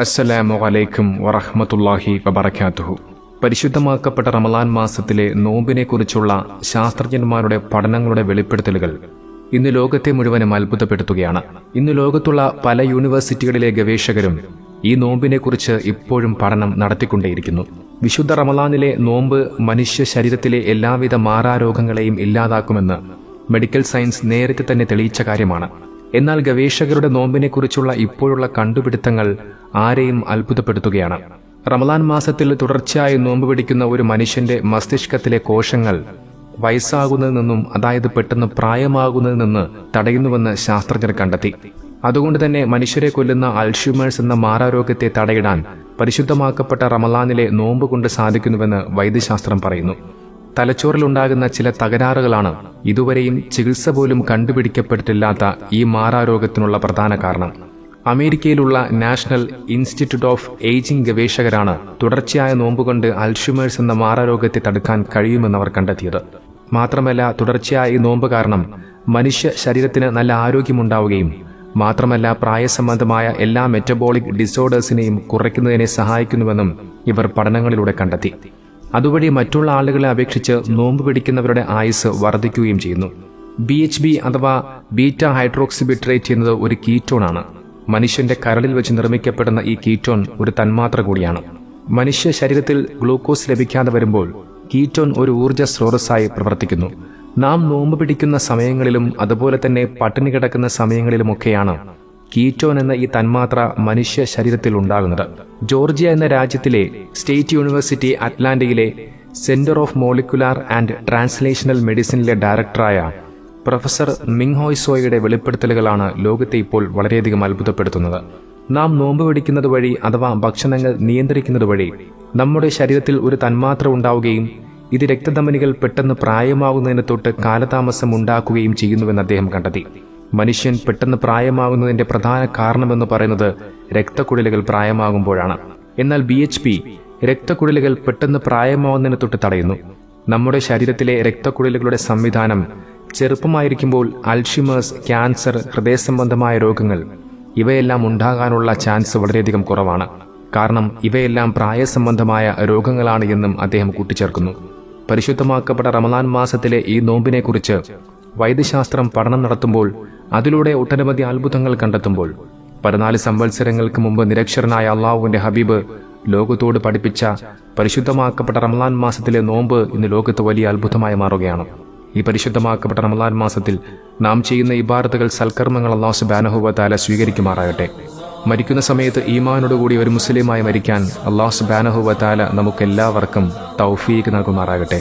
അസ്സലാമു അലൈക്കും വറഹ്മത്തുള്ളാഹി വബറകാതുഹു. പരിശുദ്ധമാക്കപ്പെട്ട റമളാൻ മാസത്തിലെ നോമ്പിനെക്കുറിച്ചുള്ള ശാസ്ത്രജ്ഞന്മാരുടെ പഠനങ്ങളുടെ വെളിപ്പെടുത്തലുകൾ ഇന്ന് ലോകത്തെ മുഴുവനും അത്ഭുതപ്പെടുത്തുകയാണ്. ഇന്ന് ലോകത്തുള്ള പല യൂണിവേഴ്സിറ്റികളിലെ ഗവേഷകരും ഈ നോമ്പിനെക്കുറിച്ച് ഇപ്പോഴും പഠനം നടത്തിക്കൊണ്ടേയിരിക്കുന്നു. വിശുദ്ധ റമളാനിലെ നോമ്പ് മനുഷ്യ ശരീരത്തിലെ എല്ലാവിധ മാറാരോഗങ്ങളെയും ഇല്ലാതാക്കുമെന്ന് മെഡിക്കൽ സയൻസ് നേരത്തെ തന്നെ തെളിയിച്ച കാര്യമാണ്. എന്നാൽ ഗവേഷകരുടെ നോമ്പിനെക്കുറിച്ചുള്ള ഇപ്പോഴുള്ള കണ്ടുപിടുത്തങ്ങൾ ആരെയും അത്ഭുതപ്പെടുത്തുകയാണ്. റമളാൻ മാസത്തിൽ തുടർച്ചയായി നോമ്പ് പിടിക്കുന്ന ഒരു മനുഷ്യന്റെ മസ്തിഷ്കത്തിലെ കോശങ്ങൾ വയസ്സാകുന്നതിൽ നിന്നും, അതായത് പെട്ടെന്ന് പ്രായമാകുന്നതിൽ നിന്ന് തടയുന്നുവെന്ന് ശാസ്ത്രജ്ഞർ കണ്ടെത്തി. അതുകൊണ്ട് തന്നെ മനുഷ്യരെ കൊല്ലുന്ന അൽഷിമേഴ്സ് എന്ന മാറാരോഗത്തെ തടയിടാൻ പരിശുദ്ധമാക്കപ്പെട്ട റമളാനിലെ നോമ്പ് കൊണ്ട് സാധിക്കുന്നുവെന്ന് വൈദ്യശാസ്ത്രം പറയുന്നു. തലച്ചോറിലുണ്ടാകുന്ന ചില തകരാറുകളാണ് ഇതുവരെയും ചികിത്സ പോലും കണ്ടുപിടിക്കപ്പെട്ടിട്ടില്ലാത്ത ഈ മാറാരോഗത്തിനുള്ള പ്രധാന കാരണം. അമേരിക്കയിലുള്ള നാഷണൽ ഇൻസ്റ്റിറ്റ്യൂട്ട് ഓഫ് ഏജിംഗ് ഗവേഷകരാണ് തുടർച്ചയായ നോമ്പുകൊണ്ട് അൽഷിമേഴ്സ് എന്ന മാറാരോഗത്തെ തടുക്കാൻ കഴിയുമെന്നവർ കണ്ടെത്തിയത്. മാത്രമല്ല, തുടർച്ചയായ നോമ്പ് കാരണം മനുഷ്യ ശരീരത്തിന് നല്ല ആരോഗ്യമുണ്ടാവുകയും മാത്രമല്ല പ്രായസംബന്ധമായ എല്ലാ മെറ്റബോളിക് ഡിസോർഡേഴ്സിനെയും കുറയ്ക്കുന്നതിനെ സഹായിക്കുന്നുവെന്നും ഇവർ പഠനങ്ങളിലൂടെ കണ്ടെത്തി. അതുവഴി മറ്റുള്ള ആളുകളെ അപേക്ഷിച്ച് നോമ്പ് പിടിക്കുന്നവരുടെ ആയുസ് വർദ്ധിക്കുകയും ചെയ്യുന്നു. BHB അഥവാ ബീറ്റ ഹൈഡ്രോക്സിബിട്രേറ്റ് എന്നത് ഒരു കീറ്റോണാണ്. മനുഷ്യന്റെ കരളിൽ വെച്ച് നിർമ്മിക്കപ്പെടുന്ന ഈ കീറ്റോൺ ഒരു തന്മാത്ര കൂടിയാണ്. മനുഷ്യ ശരീരത്തിൽ ഗ്ലൂക്കോസ് ലഭിക്കാതെ വരുമ്പോൾ കീറ്റോൺ ഒരു ഊർജ്ജ സ്രോതസ്സായി പ്രവർത്തിക്കുന്നു. നാം നോമ്പ് പിടിക്കുന്ന സമയങ്ങളിലും അതുപോലെ തന്നെ പട്ടിണി കിടക്കുന്ന സമയങ്ങളിലുമൊക്കെയാണ് കീറ്റോൺ എന്ന ഈ തന്മാത്ര മനുഷ്യ ശരീരത്തിൽ ഉണ്ടാകുന്നത്. ജോർജിയ എന്ന രാജ്യത്തിലെ സ്റ്റേറ്റ് യൂണിവേഴ്സിറ്റി അറ്റ്ലാന്റയിലെ centre of molecular and translational മെഡിസിനിലെ ഡയറക്ടറായ പ്രൊഫസർ മിങ്ഹോയ് സോയുടെ വെളിപ്പെടുത്തലുകളാണ് ലോകത്തെ ഇപ്പോൾ വളരെയധികം അത്ഭുതപ്പെടുത്തുന്നത്. നാം നോമ്പ് പിടിക്കുന്നത് വഴി അഥവാ ഭക്ഷണങ്ങൾ നിയന്ത്രിക്കുന്നത് വഴി നമ്മുടെ ശരീരത്തിൽ ഒരു തന്മാത്ര ഉണ്ടാവുകയും ഇത് രക്തധമനികൾ പെട്ടെന്ന് പ്രായമാകുന്നതിന് തൊട്ട് കാലതാമസം ഉണ്ടാക്കുകയും ചെയ്യുന്നുവെന്ന് അദ്ദേഹം കണ്ടെത്തി. മനുഷ്യൻ പെട്ടെന്ന് പ്രായമാകുന്നതിന്റെ പ്രധാന കാരണമെന്ന് പറയുന്നത് രക്തക്കുഴലുകൾ പ്രായമാകുമ്പോഴാണ്. എന്നാൽ BHB രക്തക്കുഴലുകൾ പെട്ടെന്ന് പ്രായമാകുന്നതിന് തൊട്ട് തടയുന്നു. നമ്മുടെ ശരീരത്തിലെ രക്തക്കുഴലുകളുടെ സംവിധാനം ചെറുപ്പമായിരിക്കുമ്പോൾ അൽഷിമേഴ്സ്, ക്യാൻസർ, ഹൃദയസംബന്ധമായ രോഗങ്ങൾ ഇവയെല്ലാം ഉണ്ടാകാനുള്ള ചാൻസ് വളരെയധികം കുറവാണ്. കാരണം ഇവയെല്ലാം പ്രായസംബന്ധമായ രോഗങ്ങളാണ് എന്നും അദ്ദേഹം കൂട്ടിച്ചേർക്കുന്നു. പരിശുദ്ധമാക്കപ്പെട്ട റമളാൻ മാസത്തിലെ ഈ നോമ്പിനെക്കുറിച്ച് വൈദ്യശാസ്ത്രം പഠനം നടത്തുമ്പോൾ അതിലൂടെ ഒട്ടനവധി അത്ഭുതങ്ങൾ കണ്ടെത്തുമ്പോൾ 14 സംവത്സരങ്ങൾക്ക് മുമ്പ് നിരക്ഷരനായ അള്ളാഹുവിന്റെ ഹബീബ് ലോകത്തോട് പഠിപ്പിച്ച പരിശുദ്ധമാക്കപ്പെട്ട റമളാൻ മാസത്തിലെ നോമ്പ് ഇന്ന് ലോകത്ത് വലിയ അത്ഭുതമായി മാറുകയാണ്. ഈ പരിശുദ്ധമാക്കപ്പെട്ട റമളാൻ മാസത്തിൽ നാം ചെയ്യുന്ന ഇബാദത്തുകൾ, സൽക്കർമ്മങ്ങൾ അല്ലാഹു സുബ്ഹാനഹു വ തആല സ്വീകരിക്കുമാറാകട്ടെ. മരിക്കുന്ന സമയത്ത് ഈമാനോടുകൂടി ഒരു മുസ്ലിമായി മരിക്കാൻ അല്ലാഹു സുബ്ഹാനഹു വ തആല നമുക്കെല്ലാവർക്കും തൗഫീഖ് നൽകുമാറാകട്ടെ.